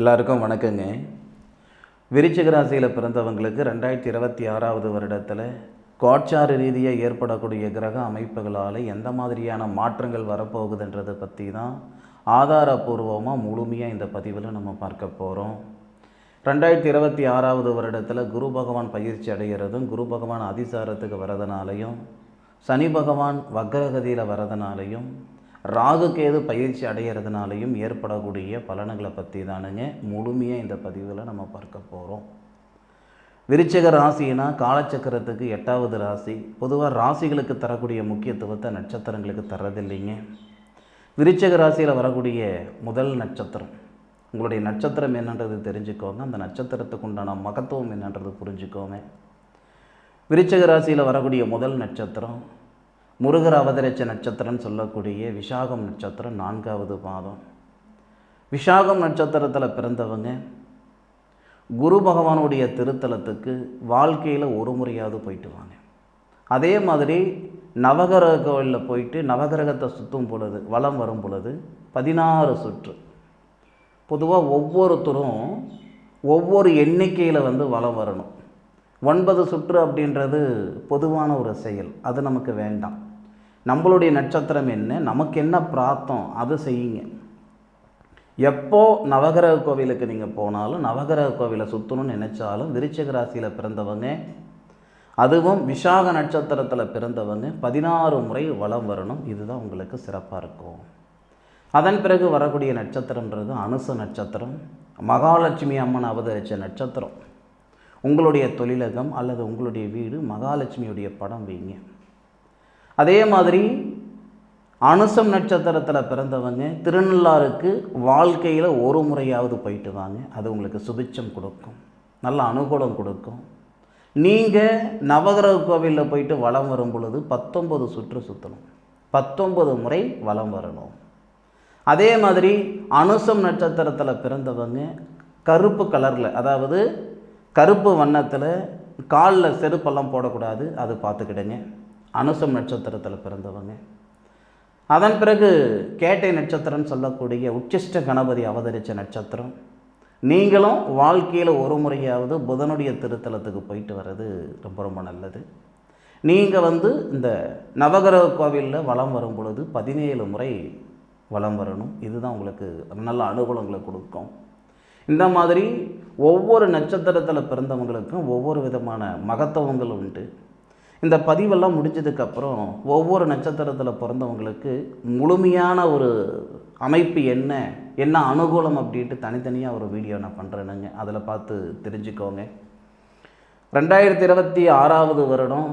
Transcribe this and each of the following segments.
எல்லாருக்கும் வணக்கங்க. விருச்சிக ராசியில் பிறந்தவங்களுக்கு 2026 வருடத்தில் கோட்சார ரீதியாக ஏற்படக்கூடிய கிரக அமைப்புகளால் எந்த மாதிரியான மாற்றங்கள் வரப்போகுதுன்றதை பற்றி தான் ஆதாரபூர்வமாக முழுமையாக இந்த பதிவில் நம்ம பார்க்க போகிறோம். 2026 வருடத்தில் குரு பகவான் பயிற்சி அடைகிறதும், குரு பகவான் அதிசாரத்துக்கு வரதுனாலையும், சனி பகவான் வக்ரகதியில் வரதுனாலையும், ராகு கேது பயிற்சி அடைகிறதுனாலையும் ஏற்படக்கூடிய பலன்களை பற்றி தானுங்க முழுமையாக இந்த பதிவில் நம்ம பார்க்க போகிறோம். விருச்சிக ராசினா காலச்சக்கரத்துக்கு 8வது ராசி. பொதுவாக ராசிகளுக்கு தரக்கூடிய முக்கியத்துவத்தை நட்சத்திரங்களுக்கு தரதில்லைங்க. விருச்சிக ராசியில் வரக்கூடிய முதல் நட்சத்திரம், உங்களுடைய நட்சத்திரம் என்னன்றது தெரிஞ்சுக்கோங்க. அந்த நட்சத்திரத்துக்கு உண்டான மகத்துவம் என்னன்றது புரிஞ்சுக்கோங்க. விருச்சிக ராசியில் வரக்கூடிய முதல் நட்சத்திரம் முருகர் அவதரிச்ச நட்சத்திரம்னு சொல்லக்கூடிய விசாகம் நட்சத்திரம், 4வது பாதம். விசாகம் நட்சத்திரத்தில் பிறந்தவங்க குரு பகவானுடைய திருத்தலத்துக்கு வாழ்க்கையில் ஒரு முறையாவது போயிட்டு வாங்க. அதே மாதிரி நவகிரக கோவிலில் போயிட்டு நவகிரகத்தை சுற்றும் பொழுது, வலம் வரும் பொழுது 16 சுற்று. பொதுவாக ஒவ்வொருத்தரும் ஒவ்வொரு எண்ணிக்கையில் வலம் வரணும். 9 சுற்று அப்படின்றது பொதுவான ஒரு செயல், அது நமக்கு வேண்டாம். நம்மளுடைய நட்சத்திரம் என்ன, நமக்கு என்ன பிராப்தம், அதை செய்யுங்க. எப்போ நவகிரக கோவிலுக்கு நீங்கள் போனாலும், நவகிரக கோவிலை சுற்றணும்னு நினச்சாலும், விருச்சிக ராசியில் பிறந்தவங்க, அதுவும் விசாக நட்சத்திரத்தில் பிறந்தவங்க 16 முறை வலம் வரணும். இதுதான் உங்களுக்கு சிறப்பாக இருக்கும். அதன் பிறகு வரக்கூடிய நட்சத்திரன்றது அனுச நட்சத்திரம், மகாலட்சுமி அம்மன் அவதரித்த நட்சத்திரம். உங்களுடைய தொழிலகம் அல்லது உங்களுடைய வீடு மகாலட்சுமியுடைய படம் வைங்க. அதே மாதிரி அனுசம் நட்சத்திரத்தில் பிறந்தவங்க திருநள்ளாறுக்கு வாழ்க்கையில் ஒரு முறையாவது போயிட்டு வாங்க. அது உங்களுக்கு சுபிட்சம் கொடுக்கும், நல்ல அனுகூலம் கொடுக்கும். நீங்கள் நவகிரக கோவிலில் போயிட்டு வலம் வரும் பொழுது 19 சுற்று சுற்றணும், 19 முறை வலம் வரணும். அதே மாதிரி அனுசம் நட்சத்திரத்தில் பிறந்தவங்க கருப்பு கலரில், அதாவது கருப்பு வண்ணத்தில் காலில் செருப்பெல்லாம் போடக்கூடாது, அது பார்த்துக்கிடுங்க. அனுசம் நட்சத்திரத்தில் பிறந்தவங்க. அதன் பிறகு கேட்டை நட்சத்திரம்னு சொல்லக்கூடிய உச்சிஷ்ட கணபதி அவதரித்த நட்சத்திரம். நீங்களும் வாழ்க்கையில் ஒரு முறையாவது புதனுடைய திருத்தலத்துக்கு போயிட்டு வர்றது ரொம்ப ரொம்ப நல்லது. நீங்கள் இந்த நவகிரக கோவிலில் வலம் வரும் பொழுது 17 முறை வலம் வரணும். இதுதான் உங்களுக்கு நல்ல அனுகூலங்களை கொடுக்கும். இந்த மாதிரி ஒவ்வொரு நட்சத்திரத்தில் பிறந்தவங்களுக்கும் ஒவ்வொரு விதமான மகத்துவங்கள் உண்டு. இந்த பதிவெல்லாம் முடிஞ்சதுக்கப்புறம் ஒவ்வொரு நட்சத்திரத்தில் பிறந்தவங்களுக்கு முழுமையான ஒரு அமைப்பு என்ன என்ன அனுகூலம் அப்படின்ட்டு தனித்தனியாக ஒரு வீடியோ நான் பண்ணுறேனுங்க. அதில் பார்த்து தெரிஞ்சுக்கோங்க. 2026 வருடம்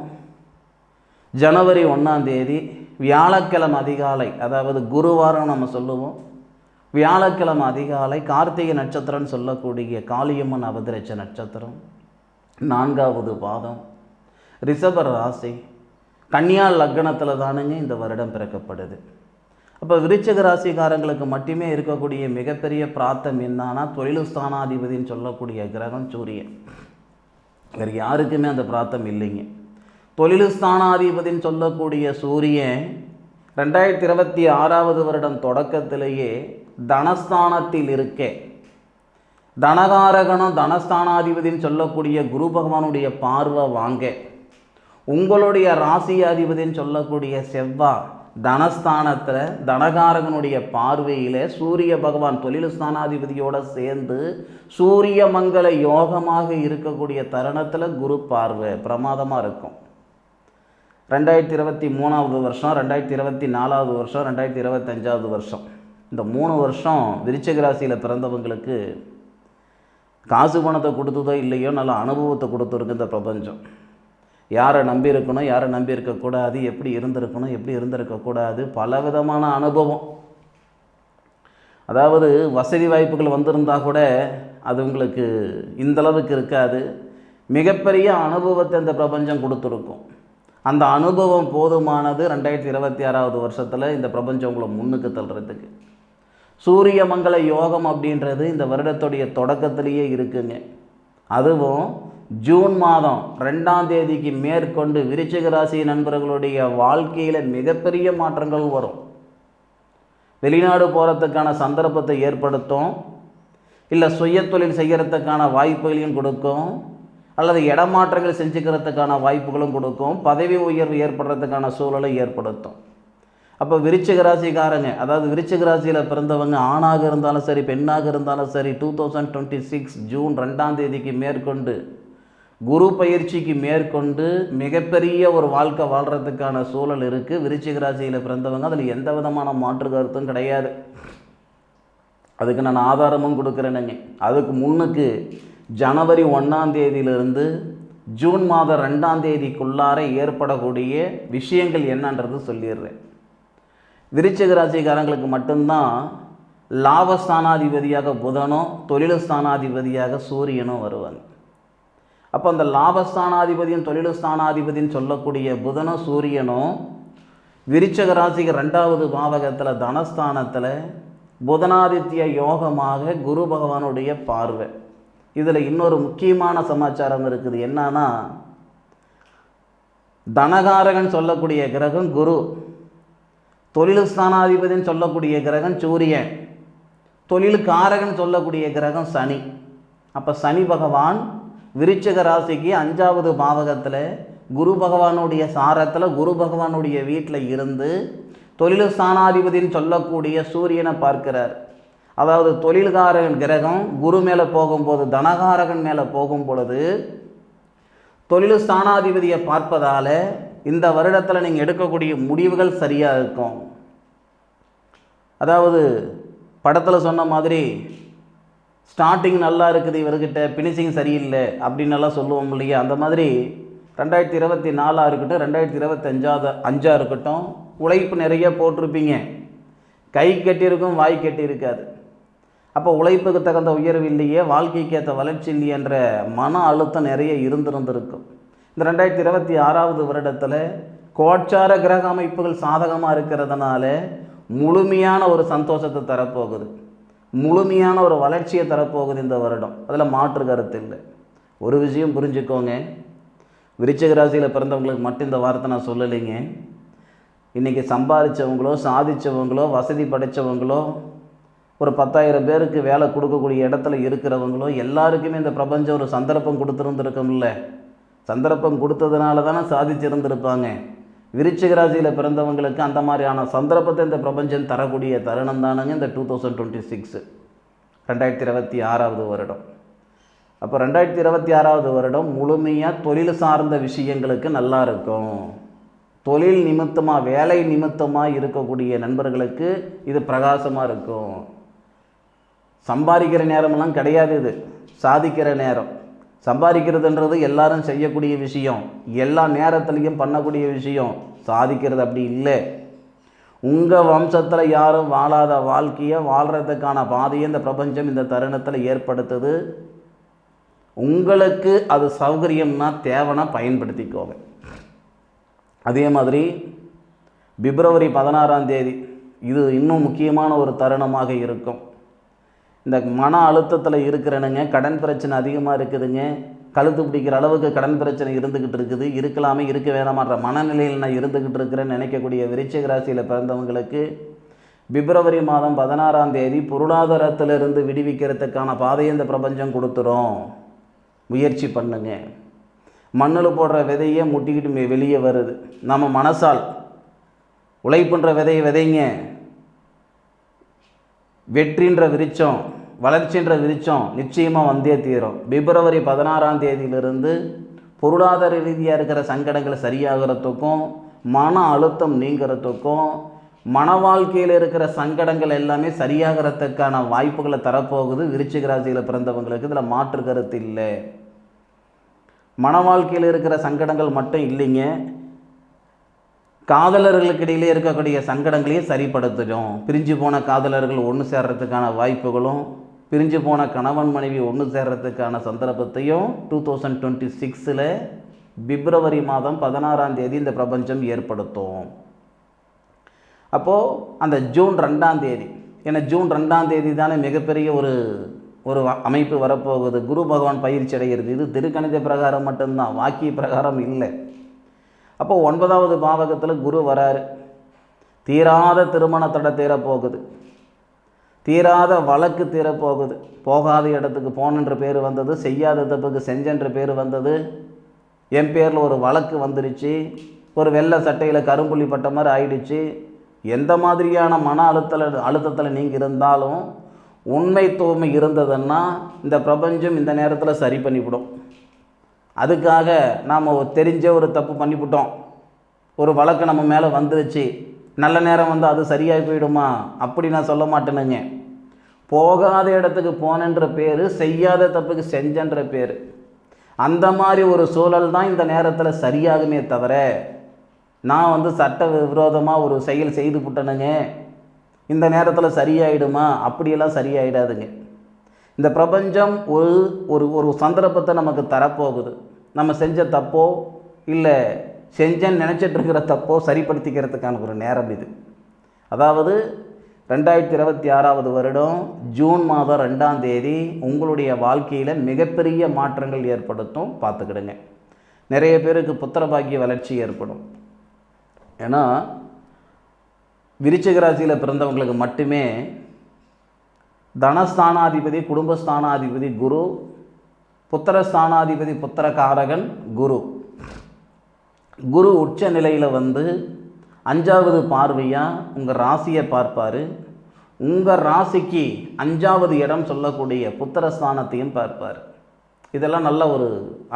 ஜனவரி 1ஆம் தேதி வியாழக்கிழமை அதிகாலை, அதாவது குருவாரம் நம்ம சொல்லுவோம், வியாழக்கிழமை அதிகாலை கார்த்திகை நட்சத்திரம்னு சொல்லக்கூடிய காளியம்மன் அவதரித்த நட்சத்திரம், 4வது பாதம், ரிஷப ராசி, கன்னியா லக்னத்தில் தானுங்க இந்த வருடம் பிறக்கப்படுது. அப்போ விருச்சிக ராசிக்காரங்களுக்கு மட்டுமே இருக்கக்கூடிய மிகப்பெரிய பிராப்தம் என்னன்னா, தொழில் ஸ்தானாதிபதினு சொல்லக்கூடிய கிரகம் சூரியன். வேறு யாருக்குமே அந்த பிராப்தம் இல்லைங்க. தொழில் ஸ்தானாதிபதினு சொல்லக்கூடிய சூரியன் 2026 வருடம் தொடக்கத்திலேயே தனஸ்தானத்தில் இருக்கே, தனகாரகனும் தனஸ்தானாதிபதினு சொல்லக்கூடிய குரு பகவானுடைய பார்வை வாங்க, உங்களுடைய ராசியாதிபதினு சொல்லக்கூடிய செவ்வாய் தனஸ்தானத்தில் தனகாரகனுடைய பார்வையில் சூரிய பகவான் தொழில் ஸ்தானாதிபதியோடு சேர்ந்து சூரிய மங்கள யோகமாக இருக்கக்கூடிய தருணத்தில் குரு பார்வை பிரமாதமாக இருக்கும். 2023 வருஷம், 2024 வருஷம், 2025 வருஷம், இந்த 3 வருஷம் விருச்சிக ராசியில் பிறந்தவங்களுக்கு காசு பணத்தை கொடுத்ததோ இல்லையோ நல்ல அனுபவத்தை கொடுத்துருக்கு இந்த பிரபஞ்சம். யாரை நம்பி இருக்கணும், யாரை நம்பி இருக்கக்கூடாது, எப்படி இருந்திருக்கணும், எப்படி இருந்திருக்கக்கூடாது, பலவிதமான அனுபவம். அதாவது வசதி வாய்ப்புகள் வந்திருந்தால் கூட அது உங்களுக்கு இந்தளவுக்கு இருக்காது. மிகப்பெரிய அனுபவத்தை இந்த பிரபஞ்சம் கொடுத்துருக்கும். அந்த அனுபவம் போதுமானது 2026 வருஷத்தில் இந்த பிரபஞ்சம் உங்களை முன்னுக்கு தள்ளுறதுக்கு. சூரிய மங்கள யோகம் அப்படின்றது இந்த வருடத்துடைய தொடக்கத்திலேயே இருக்குங்க. அதுவும் ஜூன் மாதம் 2ஆம் தேதிக்கு மேற்கொண்டு விருச்சிக ராசி நண்பர்களுடைய வாழ்க்கையில் மிகப்பெரிய மாற்றங்கள் வரும். வெளிநாடு போகிறதுக்கான சந்தர்ப்பத்தை ஏற்படுத்தும். இல்லை சுய தொழில் செய்கிறதுக்கான வாய்ப்புகளையும் கொடுக்கும், அல்லது இடமாற்றங்கள் செஞ்சுக்கிறதுக்கான வாய்ப்புகளும் கொடுக்கும், பதவி உயர்வு ஏற்படுறதுக்கான சூழலை ஏற்படுத்தும். அப்போ விருச்சிக ராசிக்காரங்க, அதாவது விருச்சிக ராசியில் பிறந்தவங்க ஆணாக இருந்தாலும் சரி பெண்ணாக இருந்தாலும் சரி 2026 ஜூன் 2ஆம் தேதிக்கு மேற்கொண்டு குரு பயிற்சிக்கு மேற்கொண்டு மிகப்பெரிய ஒரு வாழ்க்கை வாழ்கிறதுக்கான சூழல் இருக்குது. விருச்சிக ராசியில் பிறந்தவங்க அதில் எந்த விதமான மாற்று கருத்தும் கிடையாது. அதுக்கு நான் ஆதாரமும் கொடுக்குறேனுங்க. அதுக்கு முன்னுக்கு ஜனவரி 1ஆம் தேதியிலிருந்து ஜூன் மாதம் 2ஆம் தேதிக்குள்ளார ஏற்படக்கூடிய விஷயங்கள் என்னன்றது சொல்லிடுறேன். விருச்சிக ராசிக்காரங்களுக்கு மட்டும்தான் லாபஸ்தானாதிபதியாக புதனும் தொழில் ஸ்தானாதிபதியாக சூரியனும் வருவாங்க. அப்போ அந்த லாபஸ்தானாதிபதியும் தொழில் ஸ்தானாதிபதியும் சொல்லக்கூடிய புதனும் சூரியனும் விருச்சிக ராசிக்கு 2வது பாவகத்தில் தனஸ்தானத்தில் புதனாதித்ய யோகமாக குரு பகவானுடைய பார்வை. இதில் இன்னொரு முக்கியமான சமாச்சாரம் இருக்குது. என்னன்னா, தனகாரகன் சொல்லக்கூடிய கிரகம் குரு, தொழில் ஸ்தானாதிபதினு சொல்லக்கூடிய கிரகம் சூரியன், தொழிலுக்காரகன் சொல்லக்கூடிய கிரகம் சனி. அப்போ சனி பகவான் விருச்சிக ராசிக்கு 5வது பாவகத்தில் குரு பகவானுடைய சாரத்தில் குரு பகவானுடைய வீட்டில் இருந்து தொழில் ஸ்தானாதிபதினு சொல்லக்கூடிய சூரியனை பார்க்கிறார். அதாவது தொழில்காரகன் கிரகம் குரு மேலே போகும்போது தனகாரகன் மேலே போகும் பொழுது தொழில் ஸ்தானாதிபதியை பார்ப்பதால் இந்த வருடத்தில் நீங்கள் எடுக்கக்கூடிய முடிவுகள் சரியாக இருக்கும். அதாவது படத்தில் சொன்ன மாதிரி ஸ்டார்டிங் நல்லா இருக்குது இவர்கிட்ட, ஃபினிஷிங் சரியில்லை அப்படின்னு எல்லாம் சொல்லுவோம் இல்லையா? அந்த மாதிரி 2024 இருக்கட்டும் 2025 இருக்கட்டும், உழைப்பு நிறைய போட்டிருப்பீங்க, கை கட்டியிருக்கும் வாய் கட்டியிருக்காது. அப்போ உழைப்புக்கு தகுந்த உயர்வு இல்லையே, வாழ்க்கைக்கு ஏற்ற வளர்ச்சி இல்லையென்ற மன அழுத்தம் நிறைய இருந்திருந்திருக்கும். இந்த 2026வது வருடத்தில் கோட்சார கிரக அமைப்புகள் சாதகமாக இருக்கிறதுனால முழுமையான ஒரு சந்தோஷத்தை தரப்போகுது, முழுமையான ஒரு வளர்ச்சியை தரப்போகுது இந்த வருடம். அதில் மாற்று கருத்து இல்லை. ஒரு விஷயம் புரிஞ்சுக்கோங்க, விருச்சிக ராசியில் பிறந்தவங்களுக்கு மட்டும் இந்த வார்த்தை நான் சொல்லலைங்க. இன்றைக்கி சம்பாதிச்சவங்களோ சாதித்தவங்களோ வசதி படைத்தவங்களோ ஒரு 10,000 பேருக்கு வேலை கொடுக்கக்கூடிய இடத்துல இருக்கிறவங்களோ எல்லாருக்குமே இந்த பிரபஞ்சம் ஒரு சந்தர்ப்பம் கொடுத்துருந்துருக்கோம்ல. சந்தர்ப்பம் கொடுத்ததுனால தானே சாதிச்சிருந்திருப்பாங்க. விருச்சிக ராசியில் பிறந்தவங்களுக்கு அந்த மாதிரியான சந்தர்ப்பத்தை இந்த பிரபஞ்சம் தரக்கூடிய தருணம் தானுங்க இந்த 2026 2026வது வருடம். அப்போ 2026வது வருடம் முழுமையாக தொழில் சார்ந்த விஷயங்களுக்கு நல்லா இருக்கும். தொழில் நிமித்தமாக வேலை நிமித்தமாக இருக்கக்கூடிய நண்பர்களுக்கு இது பிரகாசமாக இருக்கும். சம்பாதிக்கிற நேரமெல்லாம் கிடையாது, இது சாதிக்கிற நேரம். சம்பாதிக்கிறதுன்றது எல்லாரும் செய்யக்கூடிய விஷயம், எல்லா நேரத்துலையும் பண்ணக்கூடிய விஷயம். சாதிக்கிறது அப்படி இல்லை. உங்கள் வம்சத்தில் யாரும் வாழாத வாழ்க்கையை வாழ்கிறதுக்கான பாதையை இந்த பிரபஞ்சம் இந்த தருணத்தில் ஏற்படுத்துது. உங்களுக்கு அது சௌகரியம்னா தேவைன்னா பயன்படுத்திக்கோங்க. அதே மாதிரி பிப்ரவரி 16ஆம் தேதி இது இன்னும் முக்கியமான ஒரு தருணமாக இருக்கும். இந்த மன அழுத்தத்தில் இருக்கிறனுங்க, கடன் பிரச்சனை அதிகமாக இருக்குதுங்க, கழுத்து பிடிக்கிற அளவுக்கு கடன் பிரச்சனை இருந்துக்கிட்டு இருக்குது, இருக்கலாமே இருக்க வேணாமான்ற மனநிலையில் நான் இருந்துக்கிட்டு இருக்கிறேன்னு நினைக்கக்கூடிய விருச்சிக ராசியில் பிறந்தவங்களுக்கு பிப்ரவரி மாதம் 16ஆம் தேதி பொருளாதாரத்திலிருந்து விடுவிக்கிறதுக்கான பாதையை இந்த பிரபஞ்சம் கொடுத்துரும். முயற்சி பண்ணுங்க. மண்ணில் போடுற விதையை முட்டிக்கிட்டு வெளியே வருது. நம்ம மனசால் உழைப்புன்ற விதையை விதைங்க. வெற்றின்ற விருச்சம், வளர்ச்சின்ற விருச்சம் நிச்சயமாக வந்தே தீரும். பிப்ரவரி 16ஆம் தேதியிலிருந்து பொருளாதார ரீதியாக இருக்கிற சங்கடங்கள் சரியாகிறதுக்கும் மன அழுத்தம் நீங்கிறதுக்கும் மன வாழ்க்கையில் இருக்கிற சங்கடங்கள் எல்லாமே சரியாகிறதுக்கான வாய்ப்புகளை தரப்போகுது விருச்சிக ராசியில் பிறந்தவங்களுக்கு. இதில் மாற்று கருத்து இல்லை. மன வாழ்க்கையில் இருக்கிற சங்கடங்கள் மட்டும் இல்லைங்க, காதலர்களுக்கு இடையிலே இருக்கக்கூடிய சங்கடங்களையும் சரிப்படுத்திடும். பிரிஞ்சு போன காதலர்கள் ஒன்று சேர்றதுக்கான வாய்ப்புகளும் பிரிஞ்சு போன கணவன் மனைவி ஒன்று சேர்றதுக்கான சந்தர்ப்பத்தையும் 2026 பிப்ரவரி மாதம் 16ஆம் தேதி இந்த பிரபஞ்சம் ஏற்படுத்தும். அப்போது அந்த ஜூன் 2ஆம் தேதி, ஏன்னா ஜூன் 2ஆம் தேதி தானே மிகப்பெரிய ஒரு அமைப்பு வரப்போகுது. குரு பகவான் பயிற்சி அடைகிறது. இது திருக்கணித பிரகாரம் மட்டும்தான், வாக்கிய பிரகாரம் இல்லை. அப்போ 9வது பாவகத்தில் குரு வராரு. தீராத திருமண தடை தீரப்போகுது. தீராத வழக்கு தீரப்போகுது. போகாத இடத்துக்கு போனன்ற பேர் வந்தது, செய்யாத தப்புக்கு செஞ்சன்ற பேர் வந்தது. என் பேரில் ஒரு வழக்கு வந்துருச்சு, ஒரு வெள்ளை சட்டையில் கரும்புள்ளி பட்ட மாதிரி ஆயிடுச்சு. எந்த மாதிரியான மன அழுத்தத்தில் நீங்கள் இருந்தாலும் உண்மைத்துவமை இருந்ததுன்னா இந்த பிரபஞ்சம் இந்த நேரத்தில் சரி பண்ணிவிடும். அதுக்காக நாம் தெரிஞ்ச ஒரு தப்பு பண்ணிவிட்டோம், ஒரு வழக்கு நம்ம மேலே வந்துருச்சு, நல்ல நேரம் வந்து அது சரியாகி போயிடுமா? அப்படி நான் சொல்ல மாட்டேனுங்க. போகாத இடத்துக்கு போனன்ற பேர், செய்யாத தப்புக்கு செஞ்சன்ற பேர். அந்த மாதிரி ஒரு சூழல் தான் இந்த நேரத்தில் சரியாகுமே தவிர, நான் வந்து சட்ட விரோதமாக ஒரு செயல் செய்து விட்டனுங்க இந்த நேரத்தில் சரியாயிடுமா? அப்படியெல்லாம் சரியாயிடாதுங்க. இந்த பிரபஞ்சம் ஒரு ஒரு ஒரு சந்தர்ப்பத்தை நமக்கு தரப்போகுது. நம்ம செஞ்ச தப்போ இல்லை செஞ்சேன்னு நினச்சிட்டு இருக்கிற தப்போ சரிப்படுத்திக்கிறதுக்கான ஒரு நேரம் இது. அதாவது 2026 வருடம் ஜூன் மாதம் 2ஆம் தேதி உங்களுடைய வாழ்க்கையில் மிகப்பெரிய மாற்றங்கள் ஏற்படுத்தும், பார்த்துக்கிடுங்க. நிறைய பேருக்கு புத்திர பாக்கிய வளர்ச்சி ஏற்படும். ஏன்னா விருச்சிக ராசியில் பிறந்தவங்களுக்கு மட்டுமே தனஸ்தானாதிபதி, குடும்பஸ்தானாதிபதி குரு, புத்திரஸ்தானாதிபதி புத்திரகாரகன் குரு. குரு உச்ச நிலையில் வந்து 5வது பார்வையாக உங்கள் ராசியை பார்ப்பார். உங்கள் ராசிக்கு 5வது இடம் சொல்லக்கூடிய புத்திரஸ்தானத்தையும் பார்ப்பார். இதெல்லாம் நல்ல ஒரு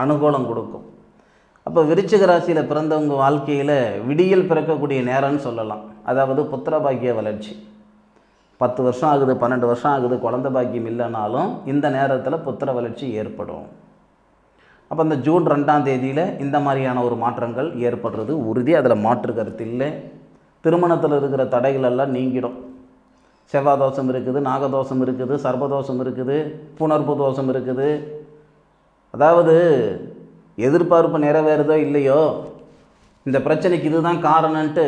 அனுகூலம் கொடுக்கும். அப்போ விருச்சிக ராசியில் பிறந்தவங்க வாழ்க்கையில் விடியல் பிறக்கக்கூடிய நேரம்னு சொல்லலாம். அதாவது புத்திர பாக்கிய வளர்ச்சி 10 வருஷம் ஆகுது, 12 வருஷம் ஆகுது, குழந்தை பாக்கியம் இல்லைனாலும் இந்த நேரத்தில் புத்திர வளர்ச்சி ஏற்படும். அப்போ இந்த ஜூன் 2ஆம் தேதியில் இந்த மாதிரியான ஒரு மாற்றங்கள் ஏற்படுறது உறுதி, அதில் மாற்று கருத்து இல்லை. திருமணத்தில் இருக்கிற தடைகள் எல்லாம் நீங்கிடும். செவ்வாய் தோஷம் இருக்குது, நாகதோஷம் இருக்குது, சர்பதோஷம் இருக்குது, புணர்ப்பு தோஷம் இருக்குது. அதாவது எதிர்பார்ப்பு நிறைவேறுதோ இல்லையோ, இந்த பிரச்சனைக்கு இதுதான் காரணம்ன்ட்டு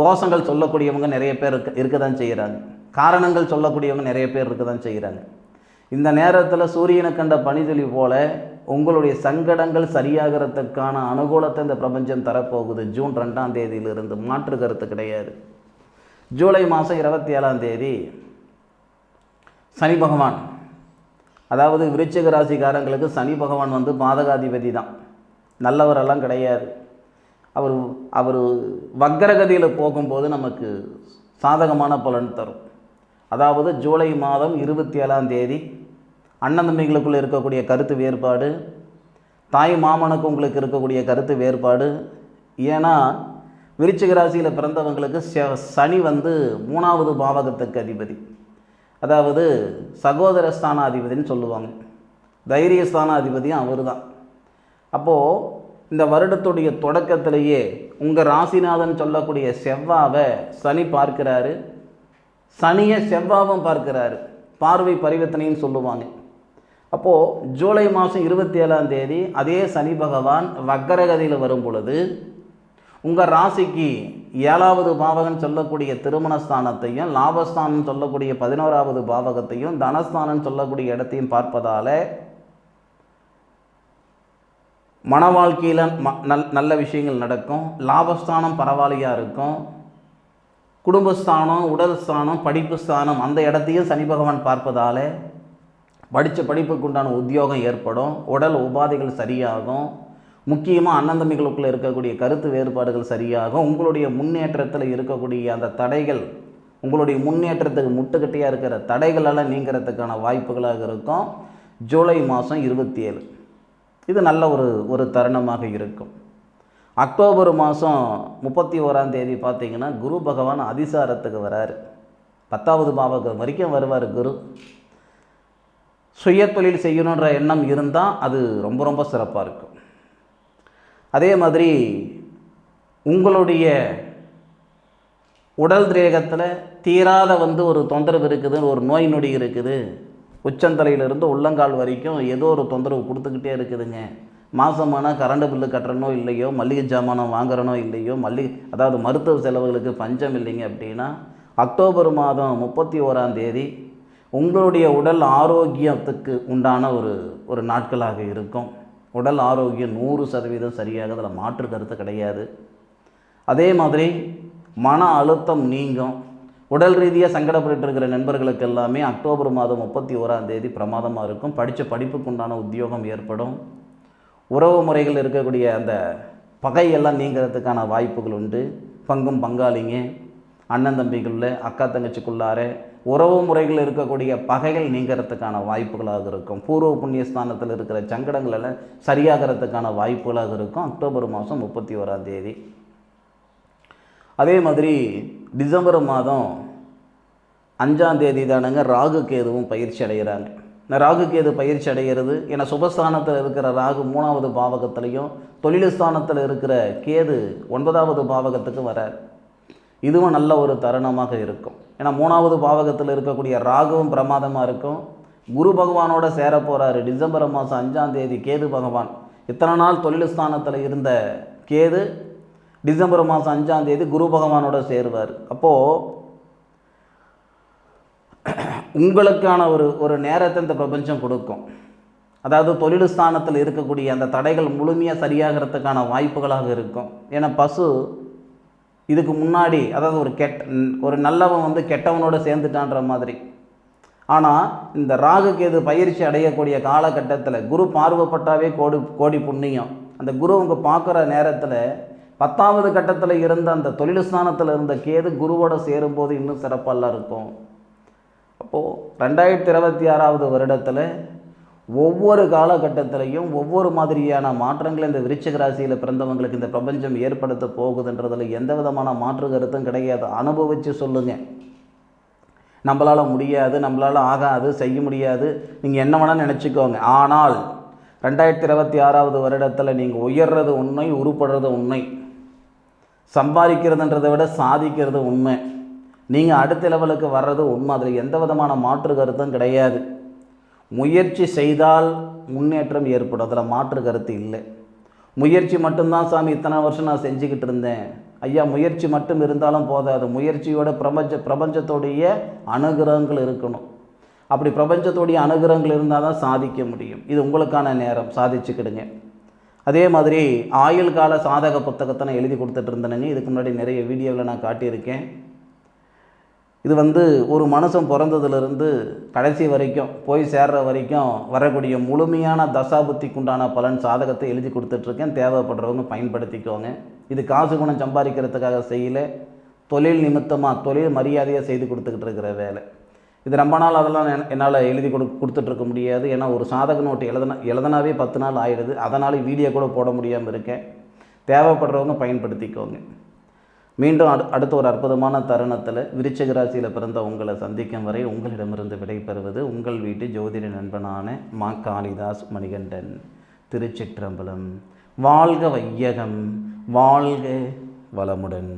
தோஷங்கள் சொல்லக்கூடியவங்க நிறைய பேர் இருக்க தான் செய்கிறாங்க. காரணங்கள் சொல்லக்கூடியவங்க நிறைய பேர் இருக்க தான் செய்கிறாங்க. இந்த நேரத்தில் சூரியனை கண்ட பனிதுளி போல உங்களுடைய சங்கடங்கள் சரியாகிறதுக்கான அனுகூலத்தை இந்த பிரபஞ்சம் தரப்போகுது. ஜூன் 2ஆம் தேதியிலிருந்து மாற்று கருத்து கிடையாது. ஜூலை மாதம் 27ஆம் தேதி சனி பகவான், அதாவது விருச்சிக ராசிக்காரங்களுக்கு சனி பகவான் வந்து பாதகாதிபதி தான், நல்லவரெல்லாம் கிடையாது. அவர் வக்ரகதியில் போகும்போது நமக்கு சாதகமான பலன் தரும். அதாவது ஜூலை மாதம் 27ஆம் தேதி அண்ணன் தம்பிகளுக்குள்ளே இருக்கக்கூடிய கருத்து வேறுபாடு, தாய் மாமனுக்கு உங்களுக்கு இருக்கக்கூடிய கருத்து வேறுபாடு. ஏன்னா விருச்சிக ராசியில் பிறந்தவங்களுக்கு சனி வந்து 3வது பாவகத்துக்கு அதிபதி, அதாவது சகோதர ஸ்தானாதிபதினு சொல்லுவாங்க. தைரிய ஸ்தானாதிபதியும் அவர் தான். அப்போது இந்த வருடத்துடைய தொடக்கத்திலேயே உங்கள் ராசிநாதன் சொல்லக்கூடிய செவ்வாவை சனி பார்க்கிறாரு, சனியை செவ்வாவும் பார்க்கிறாரு. பார்வை பரிவர்த்தனைன்னு சொல்லுவாங்க. அப்போது ஜூலை மாதம் 27ஆம் தேதி அதே சனி பகவான் வக்கரகதியில் வரும் பொழுது உங்கள் ராசிக்கு 7வது பாவகம் சொல்லக்கூடிய திருமணஸ்தானத்தையும், லாபஸ்தானம் சொல்லக்கூடிய 11வது பாவகத்தையும், தனஸ்தானம் சொல்லக்கூடிய இடத்தையும் பார்ப்பதால் மன வாழ்க்கையில் நல்ல விஷயங்கள் நடக்கும். லாபஸ்தானம் பரவாயில்லையாக இருக்கும். குடும்பஸ்தானம், உடல் ஸ்தானம், படிப்பு ஸ்தானம் அந்த இடத்தையும் சனி பகவான் பார்ப்பதால் படித்த படிப்புக்கு உண்டான உத்தியோகம் ஏற்படும், உடல் உபாதைகள் சரியாகும். முக்கியமாக அண்ணன் தம்பிகளுக்குள்ளே இருக்கக்கூடிய கருத்து வேறுபாடுகள் சரியாகும். உங்களுடைய முன்னேற்றத்தில் இருக்கக்கூடிய அந்த தடைகள், உங்களுடைய முன்னேற்றத்துக்கு முட்டுக்கட்டையாக இருக்கிற தடைகளெல்லாம் நீங்கிறதுக்கான வாய்ப்புகளாக இருக்கும். ஜூலை மாதம் 27 இது நல்ல ஒரு தருணமாக இருக்கும். அக்டோபர் மாதம் 31ஆம் தேதி பார்த்திங்கன்னா குரு பகவான் அதிசாரத்துக்கு வராரு. 10வது பாவகம் வரைக்கும் வருவார் குரு. சுய தொழில் செய்யணுன்ற எண்ணம் இருந்தால் அது ரொம்ப ரொம்ப சிறப்பாக இருக்கும். அதே மாதிரி உங்களுடைய உடல் திரேகத்தில் தீராத ஒரு தொந்தரவு இருக்குது, ஒரு நோய் நொடி இருக்குது, உச்சந்தலையிலிருந்து உள்ளங்கால் வரைக்கும் ஏதோ ஒரு தொந்தரவு கொடுத்துக்கிட்டே இருக்குதுங்க. மாதமானால் கரண்ட் பில்லு கட்டுறனோ இல்லையோ, மல்லிகை ஜாமானம் வாங்குறனோ இல்லையோ, அதாவது மருத்துவ செலவுகளுக்கு பஞ்சம் இல்லைங்க அப்படின்னா அக்டோபர் மாதம் 31ஆம் தேதி உங்களுடைய உடல் ஆரோக்கியத்துக்கு உண்டான ஒரு நாட்களாக இருக்கும். உடல் ஆரோக்கியம் 100% சரியாக, அதில் மாற்று கருத்து கிடையாது. அதே மாதிரி மன அழுத்தம் நீங்கும். உடல் ரீதியாக சங்கடப்பட்டு இருக்கிற நண்பர்களுக்கு எல்லாமே அக்டோபர் மாதம் 31ஆம் தேதி பிரமாதமாக இருக்கும். படித்த படிப்புக்கு உண்டான உத்தியோகம் ஏற்படும். உறவு முறைகள் இருக்கக்கூடிய அந்த பகையெல்லாம் நீங்கிறதுக்கான வாய்ப்புகள் உண்டு. பங்கும் பங்காளிங்க, அண்ணன் தம்பிக்குள்ள, அக்கா தங்கச்சிக்குள்ளார உறவு முறைகள் இருக்கக்கூடிய பகைகள் நீங்கிறதுக்கான வாய்ப்புகளாக இருக்கும். பூர்வ புண்ணிய ஸ்தானத்தில் இருக்கிற சங்கடங்கள் எல்லாம் சரியாகிறதுக்கான வாய்ப்புகளாக இருக்கும் அக்டோபர் மாதம் 31ஆம் தேதி. அதே மாதிரி டிசம்பர் மாதம் 5ஆம் தேதி தானுங்க ராகு கேதுவும் பயிற்சி அடைகிறாங்க. இந்த ராகு கேது பயிற்சி அடைகிறது ஏன்னா சுபஸ்தானத்தில் இருக்கிற ராகு 3வது பாவகத்திலையும் தொழில் ஸ்தானத்தில் இருக்கிற கேது 9வது பாவகத்துக்கு வரார். இதுவும் நல்ல ஒரு தருணமாக இருக்கும். ஏன்னா 3வது பாவகத்தில் இருக்கக்கூடிய ராகுவும் பிரமாதமாக இருக்கும். குரு பகவானோட சேர போகிறாரு டிசம்பர் மாதம் 5ஆம் தேதி கேது பகவான். இத்தனை நாள் தொழில் ஸ்தானத்தில் இருந்த கேது டிசம்பர் மாதம் 5ஆம் தேதி குரு பகவானோட சேருவார். அப்போது உங்களுக்கான ஒரு நேரத்தை இந்த பிரபஞ்சம் கொடுக்கும். அதாவது தொழில் ஸ்தானத்தில் இருக்கக்கூடிய அந்த தடைகள் முழுமையாக சரியாகிறதுக்கான வாய்ப்புகளாக இருக்கும். ஏன்னா பசு இதுக்கு முன்னாடி அதாவது ஒரு நல்லவன் கெட்டவனோட சேர்ந்துட்டான்ற மாதிரி. ஆனால் இந்த ராகு கேது பயிற்சி அடையக்கூடிய காலகட்டத்தில் குரு பார்வைப்பட்டாவே கோடி புண்ணியம். அந்த குரு அவங்க பார்க்குற நேரத்தில் 10வது கட்டத்தில் இருந்த அந்த தொழில் ஸ்தானத்தில் இருந்த கேது குருவோட சேரும்போது இன்னும் சிறப்பாக இருக்கும். அப்போது 2026வது வருடத்தில் ஒவ்வொரு காலகட்டத்திலையும் ஒவ்வொரு மாதிரியான மாற்றங்களை இந்த விருச்சிக ராசியில் பிறந்தவங்களுக்கு இந்த பிரபஞ்சம் ஏற்படுத்த போகுதுன்றதில் எந்த விதமான மாற்று கருத்தும் கிடையாது. அனுபவித்து சொல்லுங்கள். நம்மளால் முடியாது, நம்மளால் ஆகாது, செய்ய முடியாது, நீங்கள் என்ன வேணால் நினச்சிக்கோங்க. ஆனால் 2026வது வருடத்தில் நீங்கள் உயர்றது உண்மை, உருப்படுறது உண்மை, சம்பாதிக்கிறதுன்றதை விட சாதிக்கிறது உண்மை, நீங்கள் அடுத்த லெவலுக்கு வர்றது உண்மை. அதில் எந்த விதமான மாற்று கருத்தும் கிடையாது. முயற்சி செய்தால் முன்னேற்றம் ஏற்படும், அதில் மாற்று கருத்து இல்லை. முயற்சி மட்டும்தான் சாமி இத்தனை வருஷம் நான் செஞ்சுக்கிட்டு இருந்தேன். ஐயா, முயற்சி மட்டும் இருந்தாலும் போதாது, முயற்சியோட பிரபஞ்சத்தோடைய அனுகிரகங்கள் இருக்கணும். அப்படி பிரபஞ்சத்தோடைய அனுகிரகங்கள் இருந்தால் தான் சாதிக்க முடியும். இது உங்களுக்கான நேரம், சாதிச்சுக்கிடுங்க. அதே மாதிரி ஆயுள் கால சாதக புத்தகத்தை நான் எழுதி கொடுத்துட்டு இருந்தேனுங்க. இதுக்கு முன்னாடி நிறைய வீடியோவில் நான் காட்டியிருக்கேன். இது ஒரு மனுஷன் பிறந்ததுலேருந்து கடைசி வரைக்கும் போய் சேர்ற வரைக்கும் வரக்கூடிய முழுமையான தசாபுத்திக்குண்டான பலன் சாதகத்தை எழுதி கொடுத்துட்ருக்கேன். தேவைப்படுறவங்க பயன்படுத்திக்கோங்க. இது காசு குணம் சம்பாதிக்கிறதுக்காக செய்யலை, தொழில் நிமித்தமாக தொழில் மரியாதையாக செய்து கொடுத்துக்கிட்டு இருக்கிற வேலை. இது ரொம்ப நாள் அதெல்லாம் என்னால் எழுதி கொடுத்துட்ருக்க முடியாது. ஏன்னா ஒரு சாதக நோட்டு எழுதனாவே 10 நாள் ஆகிடுது. அதனால் வீடியோ கூட போட முடியாமல் இருக்கேன். தேவைப்படுறவங்க பயன்படுத்திக்கோங்க. மீண்டும் அடுத்த ஒரு அற்புதமான தருணத்தில் விருச்சிக ராசியில் பிறந்த உங்களை சந்திக்கும் வரை உங்களிடமிருந்து விடைபெறுவது உங்கள் வீட்டு ஜோதிட நண்பனான மா. காளிதாஸ் மணிகண்டன். திருச்சிற்றம்பலம். வாழ்க வையகம், வாழ்க வளமுடன்.